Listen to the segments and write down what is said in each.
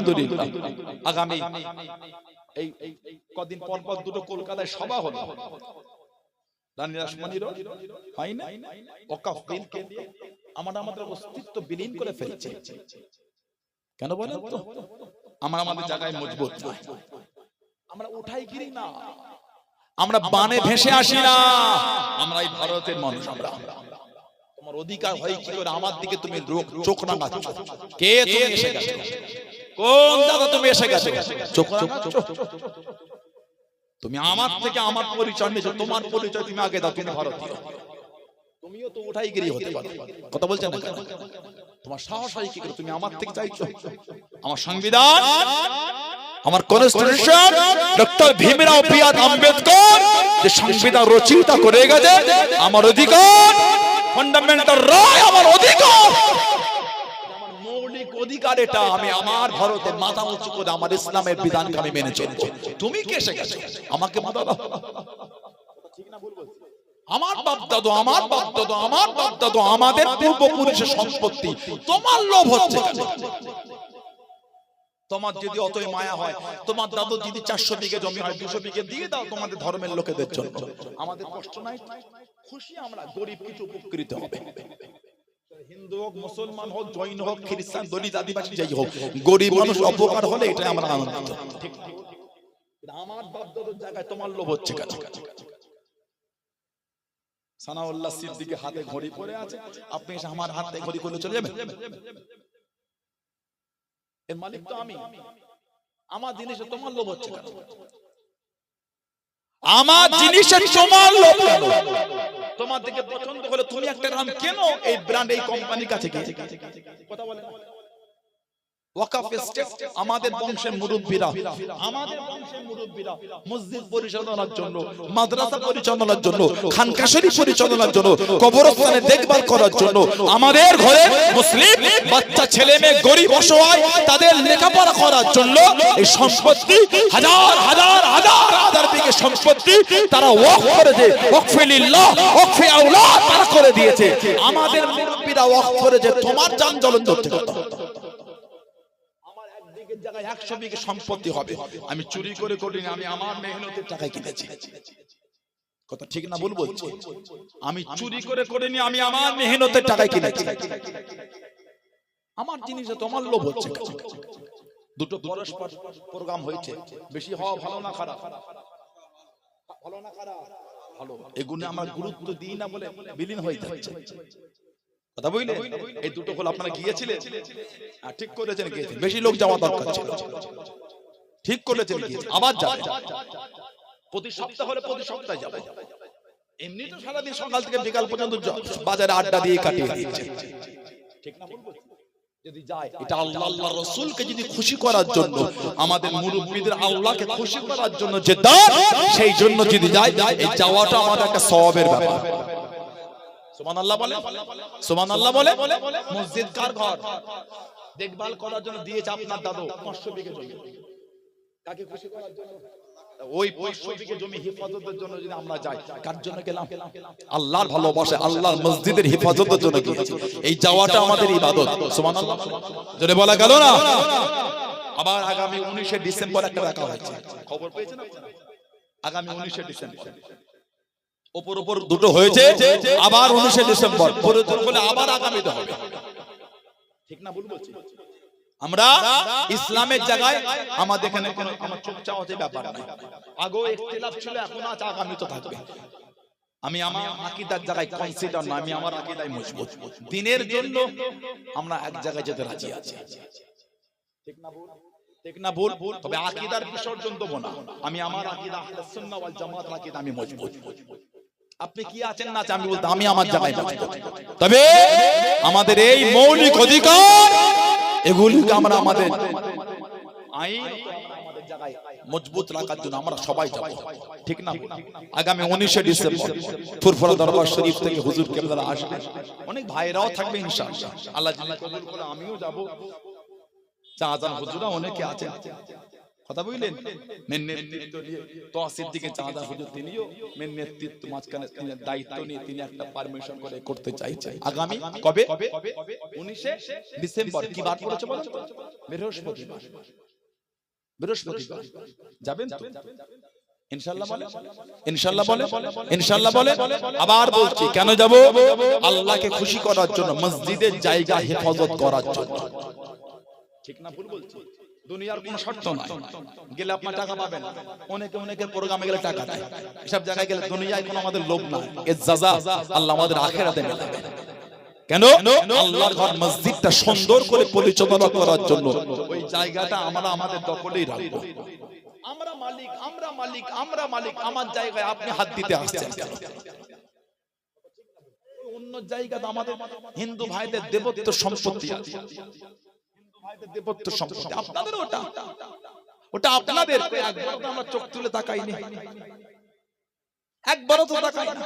আলহামদুলিল্লাহ আগামী এই কদিন পর পর দুটো কলকাতায় সভা হলো, হয় না? ওয়াকফ বিলকে আমাদের অস্তিত্ব বিলীন করে ফেলছে। কেন বলেন তো? আমাদের জায়গায় মজবুত নয়, আমরা উঠাই গিরি না, আমরা বানে ভেসে আসি না। আমরা এই ভারতের মানুষ, আমরা তোমার অধিকার হয় কি করে আমার দিকে তুমি চোখ রাঙাচ্ছ? কে তুমি এসে গেছো? কোন দাদা তুমি এসে গেছো? চোখ রাঙাচ্ছ? তুমি আমার থেকে আমার পরিচয় নিয়েছো, তোমার পরিচয় তুমি আগে দাও, তুমি ভারতীয়। তুমিও তো উঠাই গিরি হতে পারো। কথা বলছেন না কেন? তোমার সাহস হয় কি করে তুমি আমার থেকে চাইছো? আমার সংবিধান, আমার constitution, doctor Bhimrao BR Ambedkar যে সংবিধান রচয়িতা করে গেছে, আমার অধিকার, ফান্ডামেন্টাল রাইট, আমার অধিকার, আমার মৌলিক অধিকার, এটা আমি আমার ভারতে মাথা উঁচু করে আমার ইসলামের বিধানকে আমি মেনে চলবো। তুমি কি এসে গেছো আমাকে মাথা দাও? ঠিক না ভুল বলছি? আমার বাপ দাদু, আমার বাপ দাদু, আমার বাপ দাদু, আমাদের পূর্বপুরুষের সম্পত্তি, তোমার লোভ হচ্ছে কেন? তোমার যদি অতই মায়া হয়, তোমার দাদু যদি 400 বিঘে জমি হয় 200 বিঘে দিয়ে দাও তোমাদের ধর্মের লোকেদের জন্য। আমাদের কষ্ট নাই, খুশি আমরা, গরিব কিছু উপকৃত হবে। হিন্দু হোক, মুসলমান হোক, জৈন হোক, খ্রিস্টান, দলিত, আদিবাসী যাই হোক, গরিব মানুষ উপকার হলে এটা আমরা আনন্দিত। ঠিক আমার বাপ দাদুর জায়গায় তোমার লোভ হচ্ছে কেন? সানাউল্লাহ সিদ্দিকীর হাতে ঘড়ি পড়ে আছে, আপনি এসে আমার হাতে ঘড়ি খুলে চলে যাবেন? এর মালিক তো আমি, আমার জিনিসে তোমার লোভ হচ্ছে কেন? আমার জিনিসে তোমার লোভ কেন? তোমার দিকে পছন্দ হলে তুমি একটা নাম কেন এই ব্র্যান্ড, এই কোম্পানির কাছে গিয়ে কথা বলেন? ওয়াকফ স্টেট আমাদের বংশের মুরব্বীরা, আমাদের বংশের মুরব্বীরা মসজিদ পরিচালনার জন্য, মাদ্রাসা পরিচালনার জন্য, খানকা শরীফ পরিচালনার জন্য, কবরস্থানের দেখভাল করার জন্য, আমাদের ঘরে মুসলিম বাচ্চা ছেলে মেয়ে গরিব অসহায় তাদের লেখাপড়া করার জন্য এই সম্পত্তি হাজার হাজার হাজার হাজার বিঘে সম্পত্তি তারা ওয়াকফ করে দেয়। ওয়াকফে লিল্লাহ, ওয়াকফে আওলাদ তারা করে দিয়েছে। আমাদের মুরব্বীরা ওয়াকফ করে যে তোমার জান জ্বলন ধরতে কথা, জায়গায় 100 বিঘে সম্পত্তি হবে, আমি চুরি করে করিনি, আমি আমার মেহনতের টাকায় কিনেছি। কথা ঠিক না ভুল বলছি? আমি চুরি করে করিনি, আমি আমার মেহনতের টাকায় কিনেছি। আমার জিনিসে তোমার লোভ হচ্ছে। দুটো পরস্পর প্রোগ্রাম হয়েছে, বেশি হওয়া ভালো না খারাপ? ভালো না খারাপ? ভালো। এগুলো আমরা গুরুত্ব দিই না বলে বিলীন হয়ে যাচ্ছে। কথা বুঝলে? এই দুটো হল আপনারা গিয়েছিলেন, ঠিক করেছেন, গিয়েছেন, বেশি লোক যাওয়া দরকার ছিল, ঠিক করেছেন, গিয়েছেন, আবার যাবেন। প্রতি সপ্তাহ হলে প্রতি সপ্তাহে যাবেন। এমনি তো সারাদিন সকাল থেকে বিকাল পর্যন্ত বাজারে আড্ডা দিয়ে কাটিয়ে দিয়েছে, ঠিক না? যদি যায় এটা আল্লাহ আল্লাহ রাসূলকে যদি খুশি করার জন্য, আমাদের মুরব্বিদের আল্লাহকে খুশি করার জন্য যে দান, সেই জন্য যদি যায়, এই যাওয়াটা আমাদের একটা সওয়াবের ব্যাপার। সুবহানাল্লাহ বলে, সুবহানাল্লাহ বলে। মসজিদ কার ঘর? দেখভাল করার জন্য দিয়েছে আপনার দাদু 500 বিঘে জমি। কাকে খুশি করার জন্য? ওই 500 বিঘে জমি হেফাজতের জন্য যদি আমরা যাই, কার জন্য গেলাম? আল্লাহর ভালোবাসা, আল্লাহর মসজিদের হেফাজতের জন্য গিয়েছি। এই যাওয়াটা আমাদের ইবাদত। সুবহানাল্লাহ জোরে বলা গেল না? আবার আগামী 19শে ডিসেম্বর একটা রাখা হয়েছে, খবর পেয়েছেন আপনারা? আগামী 19শে ডিসেম্বর উপর উপর দুটো হয়েছে, আবার 19শে ডিসেম্বর প্রয়োজন হলে আবার আগামীতে হবে, ঠিক না ভুল বলছি? আমরা ইসলামের জায়গায় আমাদের এখানে কোনো আমার চোখ চাওয়াতে ব্যাপার নাই। আগেও ইখতিলাফ ছিল, এখন আছে, আগামী তো থাকবে। আমি আমার আকীদার জায়গায় কনসিডার না, আমি আমার আকীদায় মজবুত। দিনের জন্য আমরা এক জায়গায় যেতে রাজি আছি, ঠিক না ভুল? ঠিক না ভুল? তবে আকীদার বিসর্জন দেব না। আমি আমার আকীদা আহলে সুন্নাহ ওয়াল জামাতের আকীদা আমি মজবুত। আপনি কি আছেন না আমি বলতে, আমি আমার জায়গায় মজবুত। তবে আমাদের এই মৌলিক অধিকার এগুলিকে আমরা আমাদের আইন আমাদের জায়গায় মজবুত রাখার জন্য আমরা সবাই যাব, ঠিক না? আগামী 19শে ডিসেম্বর ফুরফুরা দরবার শরীফ থেকে হুজুর কেবলা আসবে, অনেক ভাইরাও থাকবে ইনশাআল্লাহ। আল্লাহ যদি কবুল করে আমিও যাব। চাচান হুজুরা অনেকে আছেন, কথা বুঝলেন? মেন নেতৃত্ব নিয়ে তহসিল থেকে চাঁদা হুজুর তিনিও মেন নেতৃত্ব, মাঝখানে তিনি দায়িত্ব নিয়ে তিনি একটা পারমিশন করে করতে চাইছে। আগামী কবে? 19 ডিসেম্বর। কি বার পড়েছে বলো? বৃহস্পতিবার। বৃহস্পতিবার যাবেন তো? ইনশাআল্লাহ বলে, ইনশাআল্লাহ বলে, ইনশাআল্লাহ বলে। আবার বলছি, কেন যাব? আল্লাহকে খুশি করার জন্য, মসজিদের জায়গা হেফাজত করার জন্য। ঠিক না ভুল বলছি? দুনিয়ার কোনো শর্ত নাই, গেলে আপনার টাকা পাবেন। অনেকে প্রোগ্রামে গেলে টাকা দেয়, এসব জায়গায় গেলে দুনিয়ায় কোনো আমাদের লোভ নাই। এর জাযা আল্লাহ আমাদের আখিরাতে মেলাবে। কেন? আল্লাহর ঘর মসজিদটা সুন্দর করে পরিচালনা করার জন্য ওই জায়গাটা আমরা আমাদের দখলেই রাখবো। আমরা মালিক, আমরা মালিক, আমরা মালিক। আমার জায়গায় আপনি হাত দিতে আসছেন কেন? অন্য জায়গাতে আমাদের হিন্দু ভাইদের দেবত্ব সম্পত্তি আছে, দেবত্ব সম্পত্তি আপনাদের, ওটা আপনাদের। একবার তো আমরা চোখ তুলে তাকাইনি, একবারও তো তাকাই না।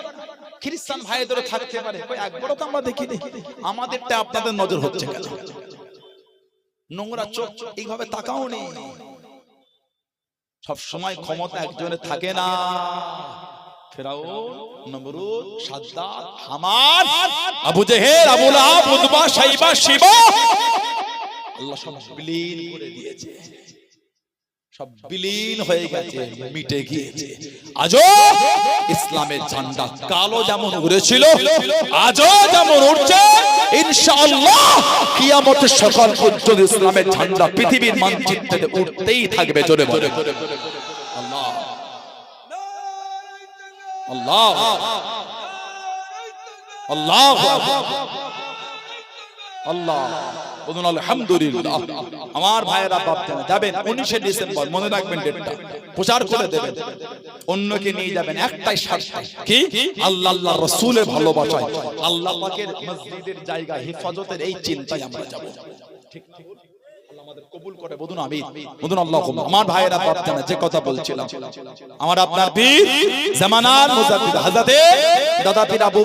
খ্রিস্টান ভাইদেরও থাকতে পারে, একবারও তো আমরা দেখিনি। আমাদেরটা আপনাদের নজর হচ্ছে কেন? নোংরা চোখ এইভাবে তাকাও নেই। সব সময় ক্ষমতা একজনের থাকে না। ফেরাউন, নমরুদ, সাদ্দাত, হামান, আবু জেহেল, আবু লাহাব, উতবা, শাইবা, শিবা, আল্লাহ সব বিলীন করে দিয়েছে। সব বিলীন হয়ে গেছে, মিটে গিয়েছে। আজও ইসলামের ঝান্ডা কালো যেমন উড়েছিল, আজও যেমন উড়ছে। ইনশাআল্লাহ কিয়ামতের সকাল পর্যন্ত ইসলামের ঝান্ডা পৃথিবীর মানচিত্রে উঠতেই থাকবে। জোরে বলে আল্লাহ, আল্লাহ, আল্লাহ, আল্লাহ। বলুন আলহামদুলিল্লাহ। আমার ভাইয়েরা ভাবতেন যাবেন 19 ডিসেম্বর, মনে রাখবেন ডেটটা, প্রচার করে দেবেন, অন্যকে নিয়ে যাবেন একটাই স্বার্থ, কি? আল্লাহ আল্লাহ রাসূলের ভালোবাসায়, আল্লাহ পাকের মসজিদের জায়গা হেফাজতের এই চিন্তায় আমরা যাব। ঠিক ঠিক আল্লাহ আমাদের কবুল করে। বলুন আমিন, বলুন আল্লাহুম্মা। আমার ভাইয়েরা ভাবতেন যে কথা বলছিলাম, আমার আপনার পীর জামানার মুজাদ্দিদ হযরতে দাদা পীর আবু